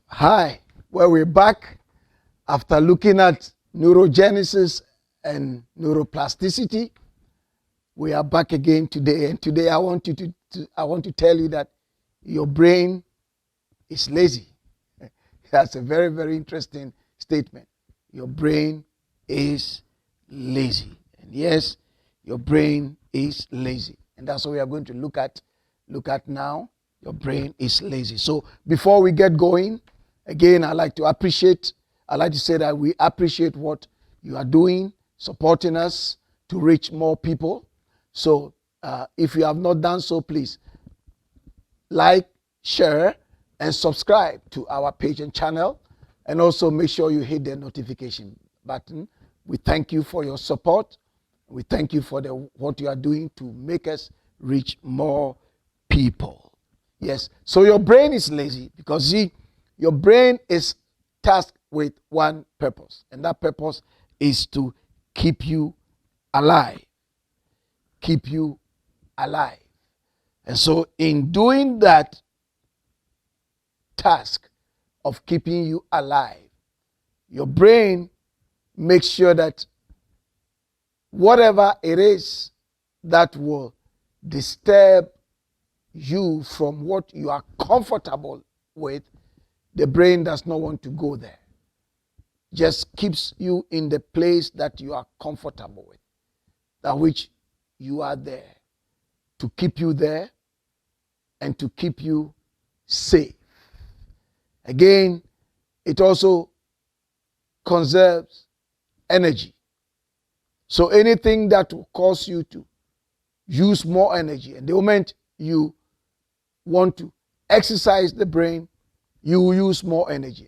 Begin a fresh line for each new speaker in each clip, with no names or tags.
Hi, well, we're back after looking at neurogenesis and neuroplasticity. We are back again today, and today I want to tell you that your brain is lazy. That's a very, very interesting statement. Your brain is lazy. And yes, your brain is lazy. And that's what we are going to look at now. Your brain is lazy. So before we get going, again, I like to say that we appreciate what you are doing, supporting us to reach more people. So if you have not done so, please like, share, and subscribe to our page and channel. And also make sure you hit the notification button. We thank you for your support. We thank you for what you are doing to make us reach more people. Yes, so your brain is lazy because your brain is tasked with one purpose, and that purpose is to keep you alive. Keep you alive. And so in doing that task of keeping you alive, your brain makes sure that whatever it is that will disturb you from what you are comfortable with, the brain does not want to go there. Just keeps you in the place that you are comfortable with, that which you are there, to keep you there and to keep you safe. Again, it also conserves energy. So anything that will cause you to use more energy, and the moment you want to exercise the brain, you will use more energy.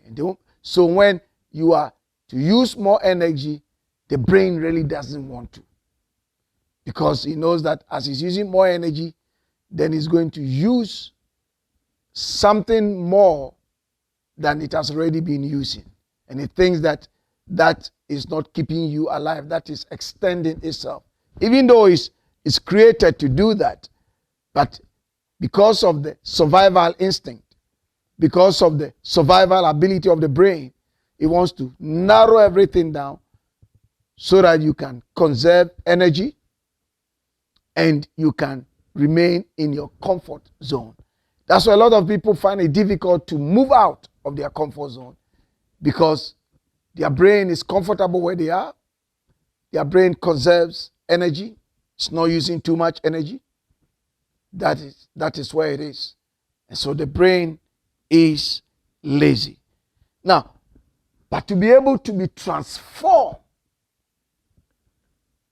So when you are to use more energy, the brain really doesn't want to, because he knows that as he's using more energy, then he's going to use something more than it has already been using. And he thinks that that is not keeping you alive, that is extending itself. Even though it's created to do that, but because of the survival instinct, because of the survival ability of the brain, it wants to narrow everything down so that you can conserve energy and you can remain in your comfort zone. That's why a lot of people find it difficult to move out of their comfort zone, because their brain is comfortable where they are. Their brain conserves energy. It's not using too much energy. That is where it is. And so the brain is lazy. Now, but to be able to be transformed,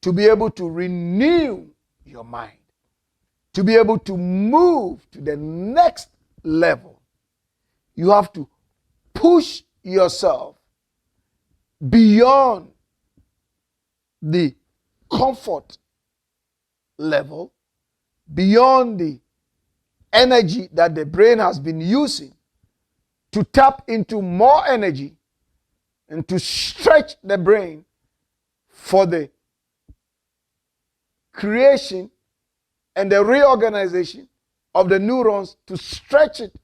to be able to renew your mind, to be able to move to the next level, you have to push yourself beyond the comfort level, beyond the energy that the brain has been using, to tap into more energy and to stretch the brain for the creation and the reorganization of the neurons, to stretch it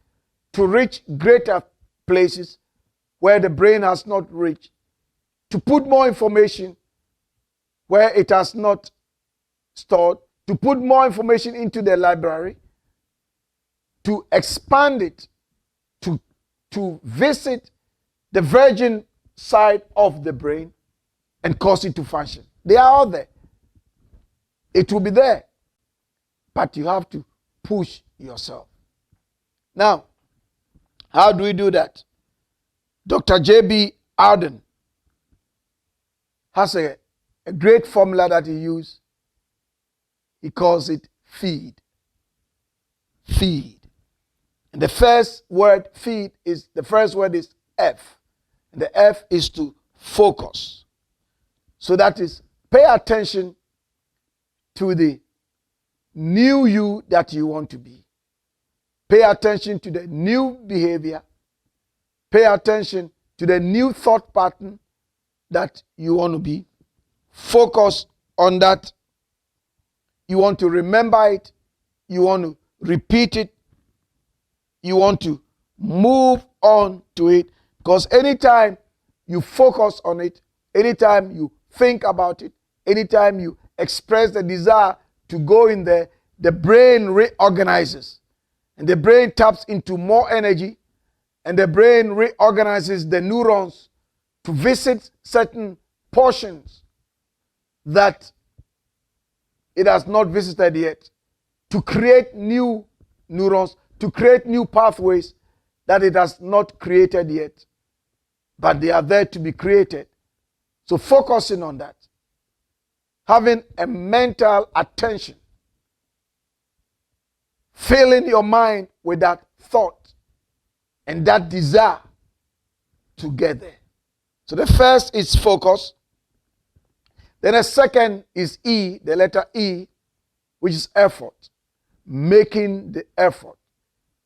to reach greater places where the brain has not reached, to put more information where it has not stored, to put more information into the library, to expand it, to visit the virgin side of the brain and cause it to function. They are all there. It will be there. But you have to push yourself. Now, how do we do that? Dr. J.B. Arden has a great formula that he uses. He calls it feed. Feed. And the first word is F. And the F is to focus. So that is, pay attention to the new you that you want to be. Pay attention to the new behavior. Pay attention to the new thought pattern that you want to be. Focus on that. You want to remember it. You want to repeat it. You want to Move on to it. Because anytime you focus on it, anytime you think about it, anytime you express the desire to go in there, the brain reorganizes. And the brain taps into more energy, and the brain reorganizes the neurons to visit certain portions that it has not visited yet, to create new neurons, to create new pathways that it has not created yet, but they are there to be created. So focusing on that, having a mental attention, filling your mind with that thought and that desire to get there. So the first is focus. Then the second is E, the letter E, which is effort. Making the effort,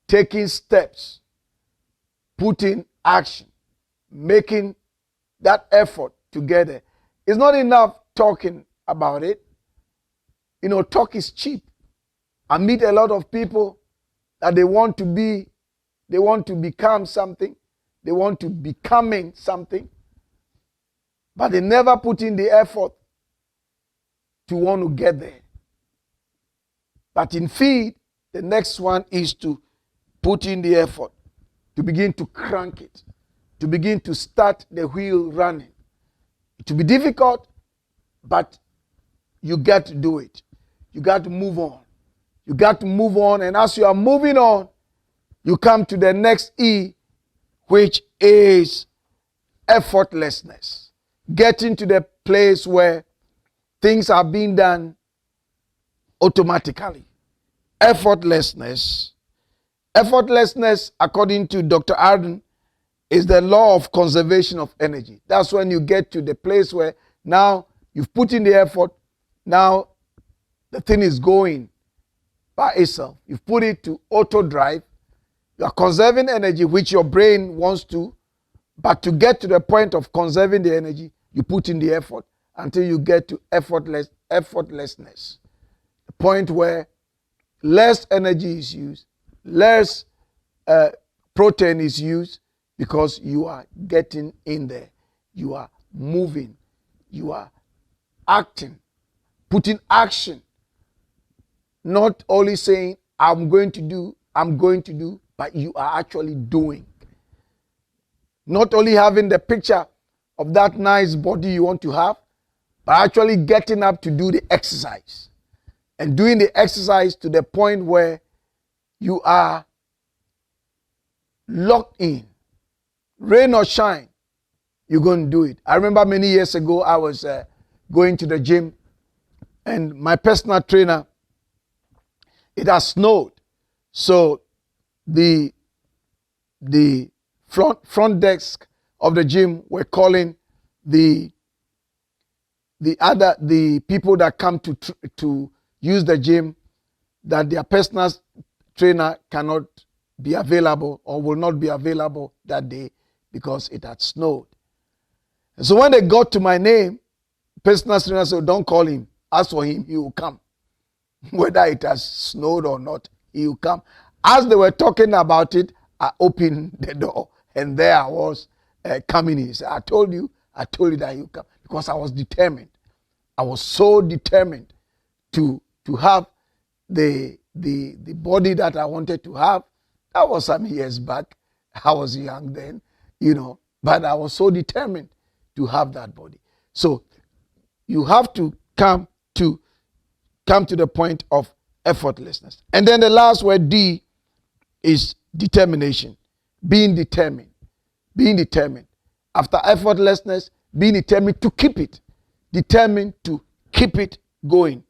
taking steps, putting action, making that effort together. It's not enough talking about it. Talk is cheap. I meet a lot of people that they want to become something, they want to becoming something, but they never put in the effort to want to get there. But in feed, the next one is to put in the effort, to begin to crank it, to begin to start the wheel running. It will be difficult, but you got to do it. You got to move on. You got to move on, and as you are moving on, you come to the next E, which is effortlessness. Getting to the place where things are being done automatically. Effortlessness. Effortlessness, according to Dr. Arden, is the law of conservation of energy. That's when you get to the place where now you've put in the effort, now the thing is going by itself. You've put it to auto drive. You are conserving energy, which your brain wants to, but to get to the point of conserving the energy, you put in the effort until you get to effortlessness. The point where less energy is used, less protein is used, because you are getting in there. You are moving. You are acting, putting action. Not only saying, I'm going to do, but you are actually doing. Not only having the picture of that nice body you want to have, but actually getting up to do the exercise. And doing the exercise to the point where you are locked in. Rain or shine, you're going to do it. I remember many years ago, I was going to the gym, and my personal trainer, it has snowed. So the front desk of the gym were calling the people that come to use the gym, that their personal trainer cannot be available or will not be available that day because it had snowed. And so when they got to my name, personal trainer said, don't call him. Ask for him, he will come. Whether it has snowed or not, he will come. As they were talking about it, I opened the door, and there I was coming in. He said, I told you that he will come, because I was determined. I was so determined to have the body that I wanted to have. That was some years back. I was young then, but I was so determined to have that body. So you have to come to the point of effortlessness. And then the last word, D, is determination. Being determined. Being determined. After effortlessness, being determined to keep it. Determined to keep it going.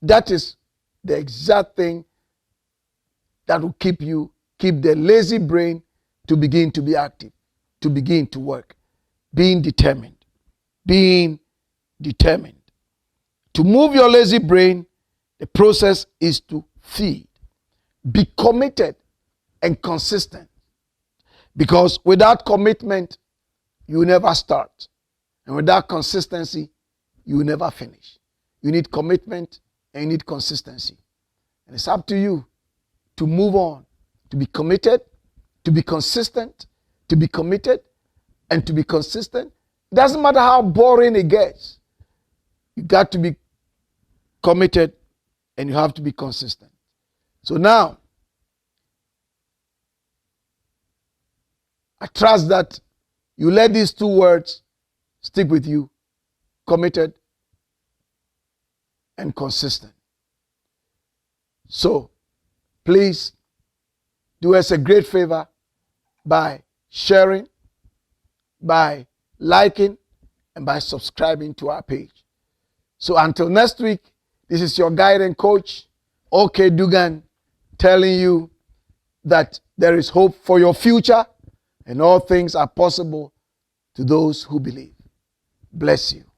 That is the exact thing that will keep the lazy brain to begin to be active, to begin to work. Being determined. Being determined. To move your lazy brain, the process is to feed. Be committed and consistent. Because without commitment, you will never start. And without consistency, you will never finish. You need commitment and you need consistency. And it's up to you to move on, to be committed to be consistent, to be committed, and to be consistent. It doesn't matter how boring it gets. You got to be committed and you have to be consistent. So now, I trust that you let these two words stick with you: committed and consistent. So, please do us a great favor by sharing, by liking, and by subscribing to our page. So until next week, this is your guide and coach, OK Dugan, telling you that there is hope for your future and all things are possible to those who believe. Bless you.